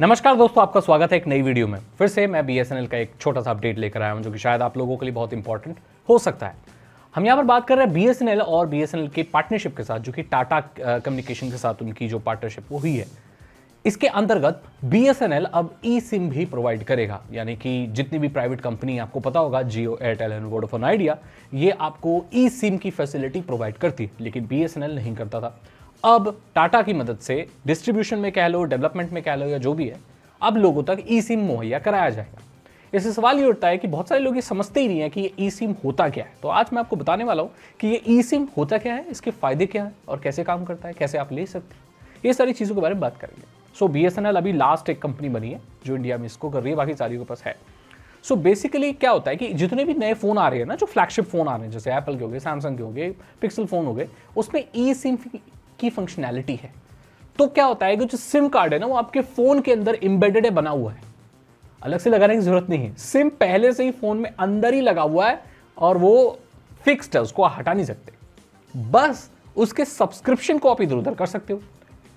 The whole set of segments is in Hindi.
नमस्कार दोस्तों, आपका स्वागत है एक नई वीडियो में। फिर से मैं बीएसएनएल का एक छोटा सा अपडेट लेकर आया हूं जो कि शायद आप लोगों के लिए बहुत इंपॉर्टेंट हो सकता है। हम यहां पर बात कर रहे हैं बीएसएनएल और बीएसएनएल के पार्टनरशिप के साथ, जो कि टाटा कम्युनिकेशन के साथ उनकी जो पार्टनरशिप वो हुई है। इसके अंतर्गत बीएसएनएल अब ई सिम भी प्रोवाइड करेगा, यानी कि जितनी भी प्राइवेट कंपनी आपको पता होगा, जियो, एयरटेल एंड वोडाफोन आइडिया, ये आपको ई सिम की फैसिलिटी प्रोवाइड करती है, लेकिन बीएसएनएल नहीं करता था। अब टाटा की मदद से डिस्ट्रीब्यूशन में कह लो, डेवलपमेंट में कह लो, या जो भी है, अब लोगों तक ई सिम मुहैया कराया जाएगा। इससे सवाल ये उठता है कि बहुत सारे लोग ये समझते ही नहीं है कि ये ई सिम होता क्या है। तो आज मैं आपको बताने वाला हूं कि ये ई सिम होता क्या है, इसके फायदे क्या है और कैसे काम करता है, कैसे आप ले सकते हैं, ये सारी चीज़ों के बारे में बात करेंगे। सो बीएसएनएल अभी लास्ट एक कंपनी बनी है जो इंडिया में इसको कर रही है, बाकी सारी के पास है। सो बेसिकली क्या होता है कि जितने भी नए फोन आ रहे हैं ना, जो फ्लैगशिप फोन आ रहे हैं, जैसे एप्पल के हो गए, सैमसंग के हो गए, पिक्सल फोन हो गए, उसमें ई सिम की फंक्शनैलिटी है। तो क्या होता है कि जो सिम कार्ड है ना, वो आपके फोन के अंदर एम्बेडेड है, बना हुआ है, अलग से लगाने की जरूरत नहीं है। सिम पहले से ही फोन में अंदर ही लगा हुआ है और वो फिक्स्ड है, उसको हटा नहीं सकते। बस उसके सब्सक्रिप्शन को आप इधर उधर कर सकते हो।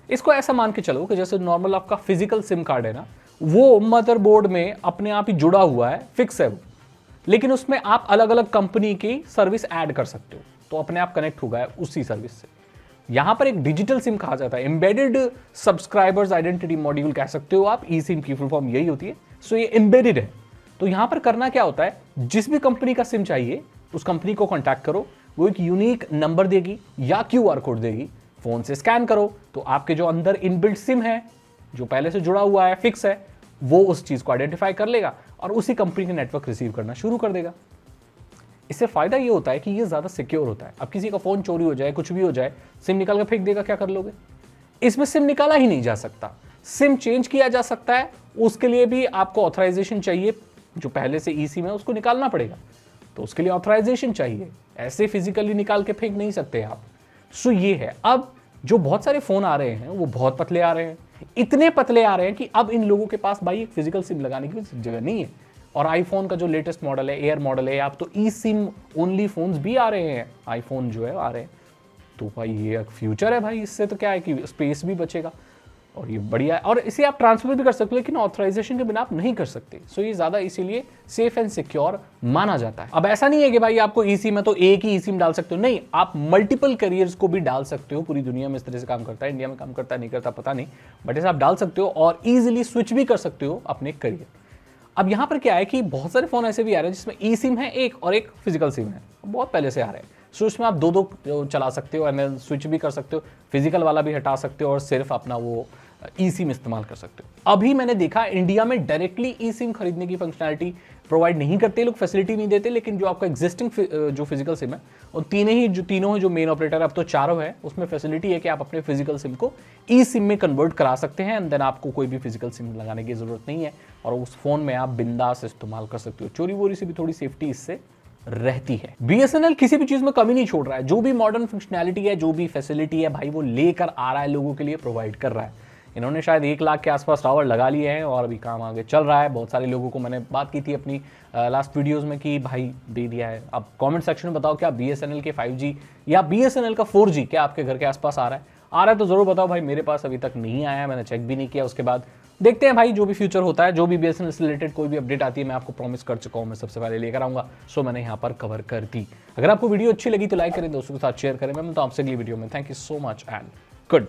इसको ऐसा मान के चलो कि जैसे नॉर्मल आपका फिजिकल सिम कार्ड है ना, वो मदरबोर्ड में अपने आप ही जुड़ा हुआ है, फिक्स है वो, लेकिन उसमें आप अलग अलग कंपनी की सर्विस ऐड कर सकते हो, तो अपने आप कनेक्ट होगा उसी सर्विस से। यहां पर एक डिजिटल सिम कहा जाता है, एम्बेडेड सब्सक्राइबर्स आइडेंटिटी मॉड्यूल कह सकते हो आप। ई सिम की फुल फॉर्म यही होती है। सो ये एम्बेडेड है। तो यहां पर करना क्या होता है, जिस भी कंपनी का सिम चाहिए उस कंपनी को कॉन्टैक्ट करो, वो एक यूनिक नंबर देगी या क्यूआर कोड देगी, फोन से स्कैन करो तो आपके जो अंदर इनबिल्ट सिम है, जो पहले से जुड़ा हुआ है, फिक्स है, वो उस चीज को आइडेंटिफाई कर लेगा और उसी कंपनी के नेटवर्क रिसीव करना शुरू कर देगा। इससे फायदा ये होता है कि ये ज्यादा सिक्योर होता है। अब किसी का फोन चोरी हो जाए, कुछ भी हो जाए, सिम निकाल के फेंक देगा, क्या कर लोगे? इसमें सिम निकाला ही नहीं जा सकता, सिम चेंज किया जा सकता है। उसके लिए भी आपको ऑथराइजेशन चाहिए, जो पहले से ई सिम है उसको निकालना पड़ेगा, तो उसके लिए ऑथराइजेशन चाहिए। ऐसे फिजिकली निकाल के फेंक नहीं सकते आप। सो ये है। अब जो बहुत सारे फोन आ रहे हैं वो बहुत पतले आ रहे हैं, इतने पतले आ रहे हैं कि अब इन लोगों के पास भाई एक फिजिकल सिम लगाने की जगह नहीं है। और आईफोन का जो लेटेस्ट मॉडल है, एयर मॉडल है, आप तो ई सिम ओनली फोन्स भी आ रहे हैं, आईफोन जो है आ रहे हैं। तो भाई ये एक फ्यूचर है भाई, इससे तो क्या है कि स्पेस भी बचेगा और ये बढ़िया है। और इसे आप ट्रांसफर भी कर सकते हो, लेकिन ऑथराइजेशन के बिना आप नहीं कर सकते। सो ये ज्यादा इसीलिए सेफ एंड सिक्योर माना जाता है। अब ऐसा नहीं है कि भाई आपको ई सिम है तो एक ही ई सिम डाल सकते हो, नहीं, आप मल्टीपल कैरियर्स को भी डाल सकते हो। पूरी दुनिया में इस तरह से काम करता है, इंडिया में काम करता है नहीं करता पता नहीं, बट इसे आप डाल सकते हो और ईजिली स्विच भी कर सकते हो अपने करियर। अब यहां पर क्या है कि बहुत सारे फोन ऐसे भी आ रहे हैं जिसमें ई सिम है एक और एक फिजिकल सिम है, बहुत पहले से आ रहे हैं। सो इसमें आप दो दो चला सकते हो, एंड स्विच भी कर सकते हो, फिजिकल वाला भी हटा सकते हो और सिर्फ अपना वो ई सिम इस्तेमाल कर सकते हो। अभी मैंने देखा इंडिया में डायरेक्टली ई सिम खरीदने की फंक्शनैलिटी प्रोवाइड नहीं करते लोग, फैसिलिटी नहीं देते, लेकिन जो आपका एग्जिस्टिंग जो फिजिकल सिम है, और तीनों ही जो मेन ऑपरेटर, अब तो चारों है, उसमें फैसिलिटी है कि आप अपने फिजिकल सिम को ई सिम में कन्वर्ट करा सकते हैं, एंड देन आपको कोई भी फिजिकल सिम लगाने की जरूरत नहीं है और उस फोन में आप बिंदास इस्तेमाल कर सकते हो। चोरी वोरी से भी थोड़ी सेफ्टी इससे रहती है। बीएसएनएल किसी भी चीज में कमी नहीं छोड़ रहा है, जो भी मॉडर्न फंक्शनैलिटी है, जो भी फैसिलिटी है भाई, वो लेकर आ रहा है, लोगों के लिए प्रोवाइड कर रहा है। इन्होंने शायद 1 लाख के आसपास टावर लगा लिए हैं और अभी काम आगे चल रहा है। बहुत सारे लोगों को मैंने बात की थी अपनी लास्ट वीडियोस में कि भाई दे दिया है। अब कमेंट सेक्शन में बताओ, क्या बीएसएनएल के 5G या बीएसएनएल का 4G क्या आपके घर के आसपास आ रहा है? आ रहा है तो जरूर बताओ भाई, मेरे पास अभी तक नहीं आया है, मैंने चेक भी नहीं किया। उसके बाद देखते हैं भाई, जो भी फ्यूचर होता है, जो भी बीएसएनएल से रिलेटेड कोई भी अपडेट आती है, मैं आपको प्रॉमिस कर चुका हूं, मैं सबसे पहले लेकर आऊंगा। सो मैंने यहाँ पर कवर कर दी। अगर आपको वीडियो अच्छी लगी तो लाइक करें, दोस्तों के साथ शेयर करें। मैं मिलता हूं आपसे अगली वीडियो में। Thank you so much and good.